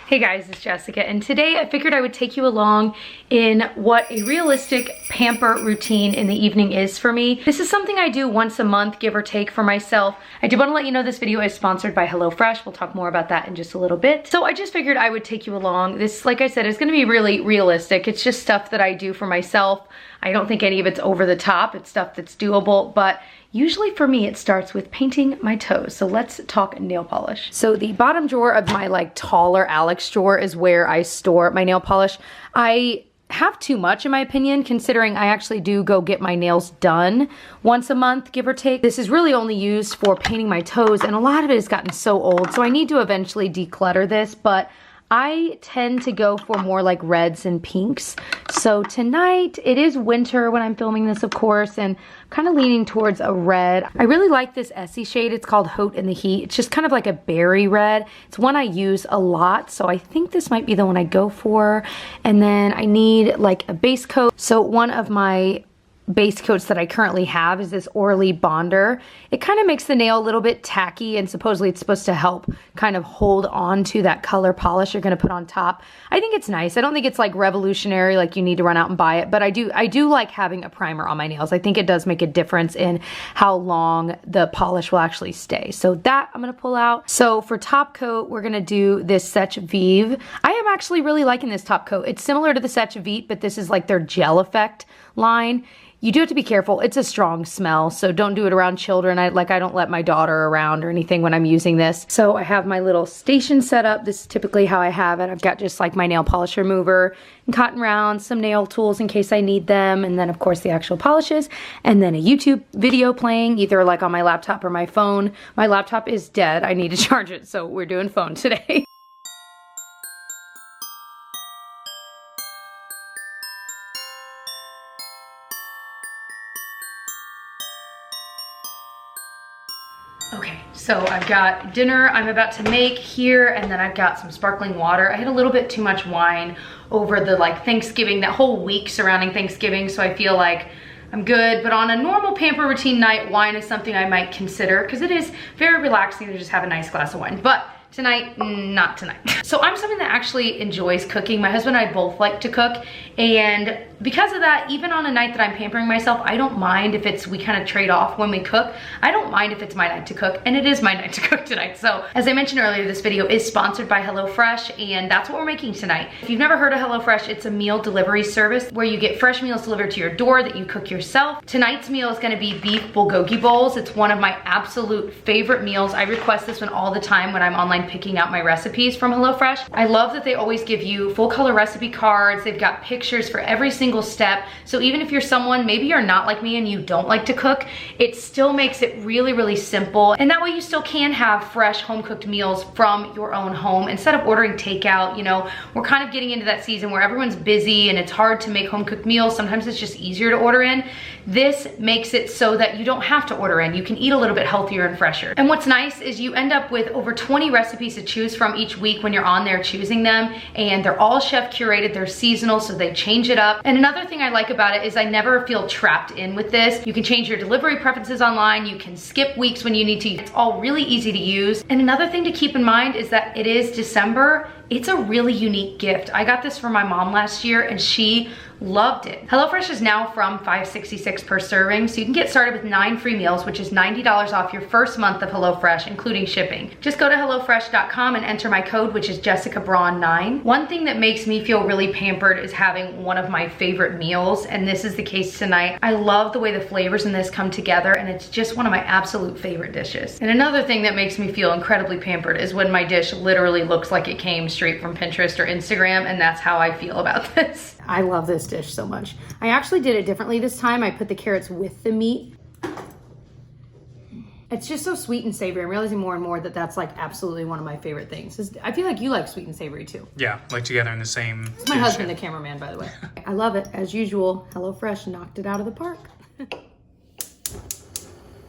Hey guys, it's Jessica, and today I figured I would take you along in what a realistic pamper routine in the evening is for me. This is something I do once a month, give or take, for myself. I do want to let you know this video is sponsored by HelloFresh. We'll talk more about that in just a little bit. So I just figured I would take you along. This, like I said, is going to be really realistic. It's just stuff that I do for myself. I don't think any of it's over the top. It's stuff that's doable, but usually for me, it starts with painting my toes. So let's talk nail polish. So the bottom drawer of my taller Alex drawer is where I store my nail polish. I have too much in my opinion, considering I actually do go get my nails done once a month, give or take. This is really only used for painting my toes, and a lot of it has gotten so old, so I need to eventually declutter this, but I tend to go for more like reds and pinks. So tonight, it is winter when I'm filming this, of course, and I'm kind of leaning towards a red. I really like this Essie shade. It's called Haute in the Heat. It's just kind of like a berry red. It's one I use a lot, so I think this might be the one I go for. And then I need like a base coat. So one of my base coats that I currently have is this Orly Bonder. It kind of makes the nail a little bit tacky, and supposedly it's supposed to help kind of hold on to that color polish you're going to put on top. I think it's nice. I don't think it's like revolutionary, like you need to run out and buy it, but I do like having a primer on my nails. I think it does make a difference in how long the polish will actually stay. So that I'm going to pull out. So for top coat, we're going to do this Sech Vive. I am actually really liking this top coat. It's similar to the Sech Vite, but this is like their gel effect line. You do have to be careful. It's a strong smell, so don't do it around children. I don't let my daughter around or anything when I'm using this. So I have my little station set up. This is typically how I have it. I've got just like my nail polish remover and cotton rounds, some nail tools in case I need them, and then of course the actual polishes, and then a YouTube video playing either like on my laptop or my phone. My laptop is dead. I need to charge it, so we're doing phone today. Okay, so I've got dinner I'm about to make here, and then I've got some sparkling water. I had a little bit too much wine over the Thanksgiving, that whole week surrounding Thanksgiving, so I feel like I'm good. But on a normal pamper routine night, wine is something I might consider because it is very relaxing to just have a nice glass of wine. But tonight, not tonight. So I'm someone that actually enjoys cooking. My husband and I both like to cook, and because of that, even on a night that I'm pampering myself, I don't mind if we kind of trade off when we cook. I don't mind if it's my night to cook, and it is my night to cook tonight. So as I mentioned earlier, this video is sponsored by HelloFresh, and that's what we're making tonight. If you've never heard of HelloFresh, it's a meal delivery service where you get fresh meals delivered to your door that you cook yourself. Tonight's meal is gonna be beef bulgogi bowls. It's one of my absolute favorite meals. I request this one all the time when I'm online picking out my recipes from HelloFresh. I love that they always give you full color recipe cards. They've got pictures for every single step. So even if you're someone, maybe you're not like me and you don't like to cook, it still makes it really, really simple. And that way you still can have fresh home cooked meals from your own home instead of ordering takeout. You know, we're kind of getting into that season where everyone's busy and it's hard to make home cooked meals. Sometimes it's just easier to order in. This makes it so that you don't have to order in. You can eat a little bit healthier and fresher. And what's nice is you end up with over 20 recipes to choose from each week when you're on there choosing them, and they're all chef curated. They're seasonal, so they change it up. And another thing I like about it is I never feel trapped in with this. You can change your delivery preferences online. You can skip weeks when you need to. It's all really easy to use. And another thing to keep in mind is that it is December. It's a really unique gift. I got this for my mom last year and she loved it. HelloFresh is now from $5.66 per serving, so you can get started with 9 free meals, which is $90 off your first month of HelloFresh, including shipping. Just go to HelloFresh.com and enter my code, which is Jessica Braun 9. One thing that makes me feel really pampered is having one of my favorite meals, and this is the case tonight. I love the way the flavors in this come together, and it's just one of my absolute favorite dishes. And another thing that makes me feel incredibly pampered is when my dish literally looks like it came straight from Pinterest or Instagram, and that's how I feel about this. I love this dish so much. I actually did it differently this time. I put the carrots with the meat. It's just so sweet and savory. I'm realizing more and more that that's absolutely one of my favorite things. I feel like you like sweet and savory too. Yeah, together in the same It's my husband, the cameraman, by the way. I love it. As usual, HelloFresh knocked it out of the park.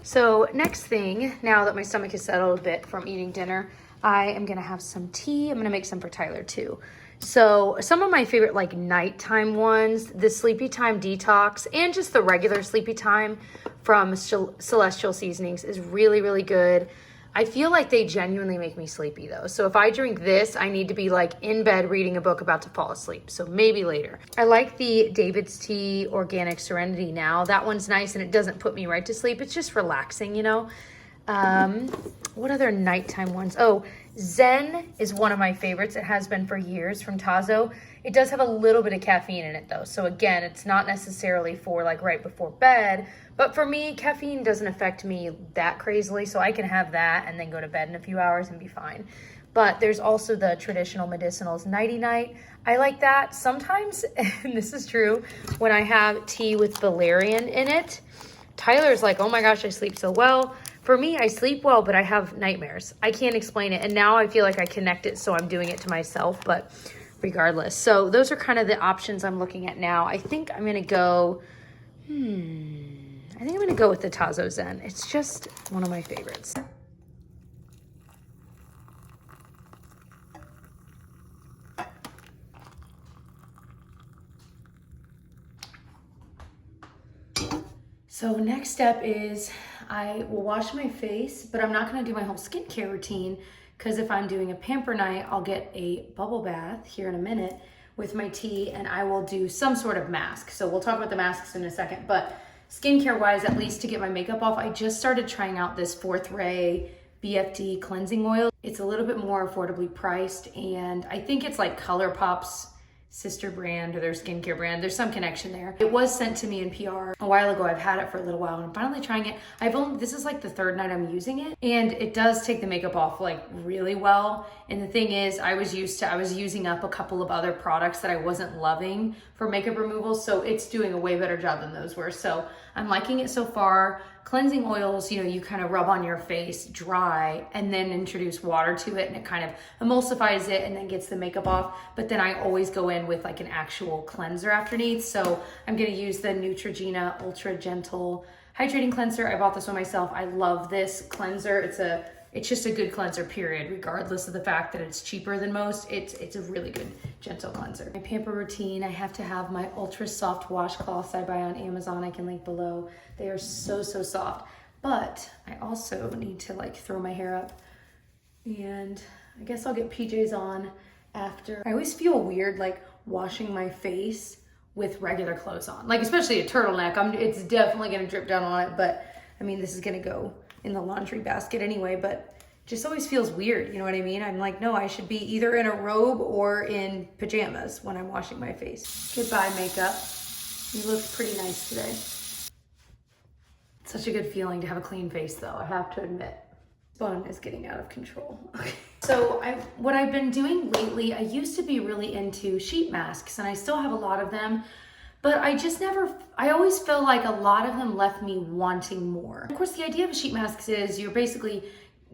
So next thing, now that my stomach is settled a bit from eating dinner, I am gonna have some tea. I'm gonna make some for Tyler too. So some of my favorite nighttime ones, the Sleepy Time Detox and just the regular Sleepy Time from Celestial Seasonings is really, really good. I feel like they genuinely make me sleepy though. So if I drink this, I need to be like in bed reading a book about to fall asleep. So maybe later. I like the David's Tea Organic Serenity now. That one's nice and it doesn't put me right to sleep. It's just relaxing, you know? What other nighttime ones? Oh, Zen is one of my favorites. It has been for years from Tazo. It does have a little bit of caffeine in it though. So again, it's not necessarily for like right before bed, but for me, caffeine doesn't affect me that crazily. So I can have that and then go to bed in a few hours and be fine. But there's also the traditional medicinals Nighty Night. I like that sometimes, and this is true, when I have tea with valerian in it, Tyler's like, oh my gosh, I sleep so well. For me, I sleep well, but I have nightmares. I can't explain it. And now I feel like I connect it, so I'm doing it to myself, but regardless. So those are kind of the options I'm looking at now. I think I'm going to go, with the Tazo Zen. It's just one of my favorites. So next step is I will wash my face, but I'm not gonna do my whole skincare routine because if I'm doing a pamper night, I'll get a bubble bath here in a minute with my tea and I will do some sort of mask. So we'll talk about the masks in a second, but skincare wise, at least to get my makeup off, I just started trying out this Fourth Ray BFD cleansing oil. It's a little bit more affordably priced and I think it's like ColourPop's sister brand or their skincare brand. There's some connection there. It was sent to me in PR a while ago. I've had it for a little while and I'm finally trying it. This is like the third night I'm using it and it does take the makeup off like really well. And the thing is, I was using up a couple of other products that I wasn't loving for makeup removal. So it's doing a way better job than those were. So I'm liking it so far. Cleansing oils, you know, you kind of rub on your face dry and then introduce water to it and it kind of emulsifies it and then gets the makeup off. But then I always go in with like an actual cleanser underneath. So I'm gonna use the Neutrogena Ultra Gentle Hydrating Cleanser. I bought this one myself. I love this cleanser. It's just a good cleanser, period, regardless of the fact that it's cheaper than most. It's a really good gentle cleanser. My pamper routine, I have to have my ultra soft washcloths I buy on Amazon. I can link below. They are so soft. But I also need to like throw my hair up and I guess I'll get PJs on after. I always feel weird like washing my face with regular clothes on, like especially a turtleneck. It's definitely gonna drip down on it, but I mean, this is gonna go in the laundry basket anyway, but just always feels weird, you know what I mean? I'm like, no, I should be either in a robe or in pajamas when I'm washing my face. Goodbye, makeup. You look pretty nice today. Such a good feeling to have a clean face though, I have to admit. Bun is getting out of control. Okay. So what I've been doing lately, I used to be really into sheet masks and I still have a lot of them, but I always feel like a lot of them left me wanting more. Of course, the idea of sheet masks is you're basically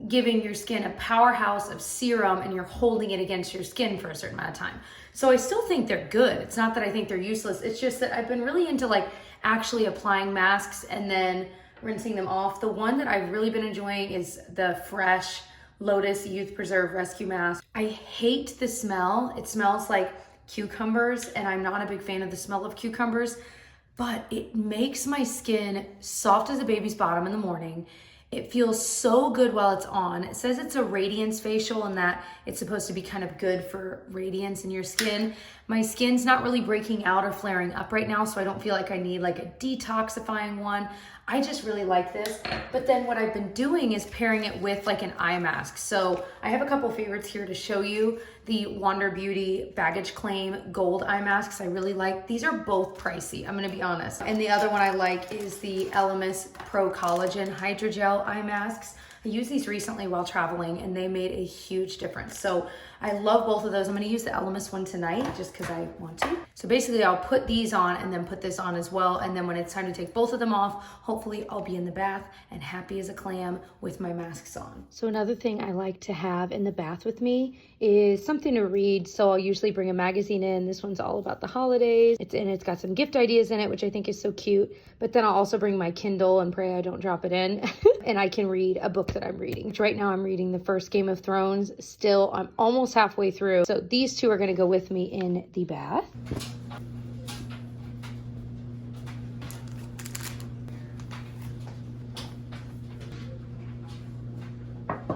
giving your skin a powerhouse of serum and you're holding it against your skin for a certain amount of time. So I still think they're good. It's not that I think they're useless. It's just that I've been really into like actually applying masks and then rinsing them off. The one that I've really been enjoying is the Fresh Lotus Youth Preserve Rescue Mask. I hate the smell. It smells like cucumbers and I'm not a big fan of the smell of cucumbers, but it makes my skin soft as a baby's bottom in the morning. It feels so good while it's on. It says it's a radiance facial and that it's supposed to be kind of good for radiance in your skin. My skin's not really breaking out or flaring up right now, so I don't feel like I need like a detoxifying one. I just really like this. But then what I've been doing is pairing it with like an eye mask. So I have a couple favorites here to show you. The Wander Beauty Baggage Claim Gold Eye Masks I really like. These are both pricey, I'm gonna be honest. And the other one I like is the Elemis Pro Collagen Hydrogel Eye Masks. I used these recently while traveling and they made a huge difference. So I love both of those. I'm gonna use the Elemis one tonight just because I want to. So basically I'll put these on and then put this on as well. And then when it's time to take both of them off, hopefully I'll be in the bath and happy as a clam with my masks on. So another thing I like to have in the bath with me is something to read. So I'll usually bring a magazine in. This one's all about the holidays. It's got some gift ideas in it, which I think is so cute. But then I'll also bring my Kindle and pray I don't drop it in. And I can read a book that I'm reading. Right now I'm reading the first Game of Thrones. Still, I'm almost halfway through. So these two are gonna go with me in the bath.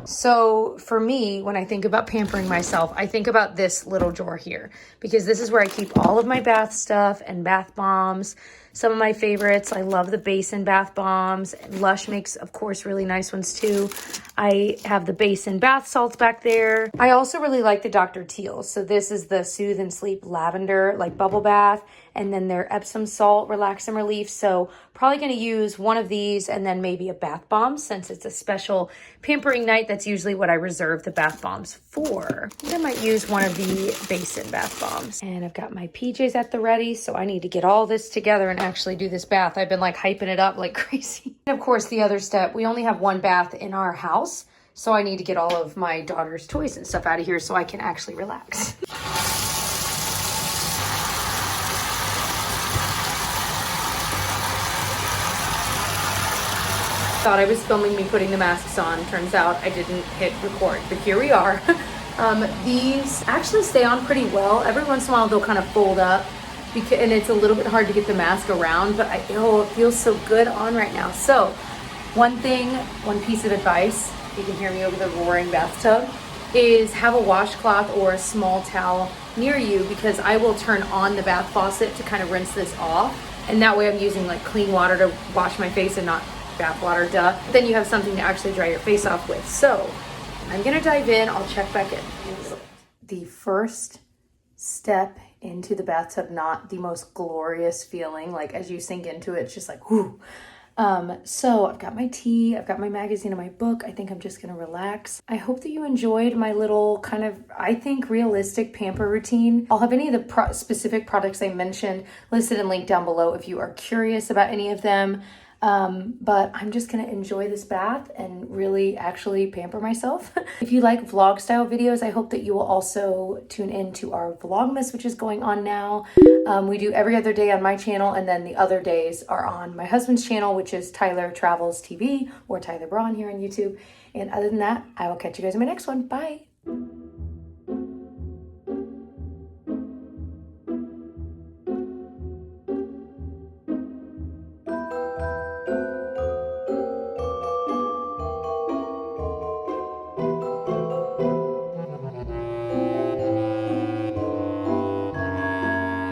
So for me, when I think about pampering myself, I think about this little drawer here because this is where I keep all of my bath stuff and bath bombs. Some of my favorites, I love the Basin bath bombs. Lush makes, of course, really nice ones too. I have the Basin bath salts back there. I also really like the Dr. Teal. So this is the Soothe and Sleep Lavender, like bubble bath, and then their Epsom salt Relax and Relief. So probably going to use one of these and then maybe a bath bomb since it's a special pampering night. That's usually what I reserve the bath bombs for. I might use one of the Basin bath bombs. And I've got my PJs at the ready, so I need to get all this together and actually do this bath. I've been like hyping it up like crazy. And of course, the other step, we only have one bath in our house, so I need to get all of my daughter's toys and stuff out of here so I can actually relax. Thought I was filming me putting the masks on. Turns out I didn't hit record, but here we are. These actually stay on pretty well. Every once in a while they'll kind of fold up and it's a little bit hard to get the mask around, but it feels so good on right now. So one piece of advice, you can hear me over the roaring bathtub, is have a washcloth or a small towel near you because I will turn on the bath faucet to kind of rinse this off. And that way I'm using like clean water to wash my face and not bath water, duh. Then you have something to actually dry your face off with. So I'm gonna dive in, I'll check back in. The first step into the bathtub, not the most glorious feeling, like as you sink into it, it's just like, whoo. So I've got my tea, I've got my magazine and my book. I think I'm just gonna relax. I hope that you enjoyed my little kind of, I think, realistic pamper routine. I'll have any of the specific products I mentioned listed and linked down below if you are curious about any of them. But I'm just gonna enjoy this bath and really actually pamper myself. If you like vlog style videos, I hope that you will also tune in to our Vlogmas, which is going on now. We do every other day on my channel, and then the other days are on my husband's channel, which is Tyler Travels TV or Tyler Braun here on YouTube. And other than that, I will catch you guys in my next one. Bye.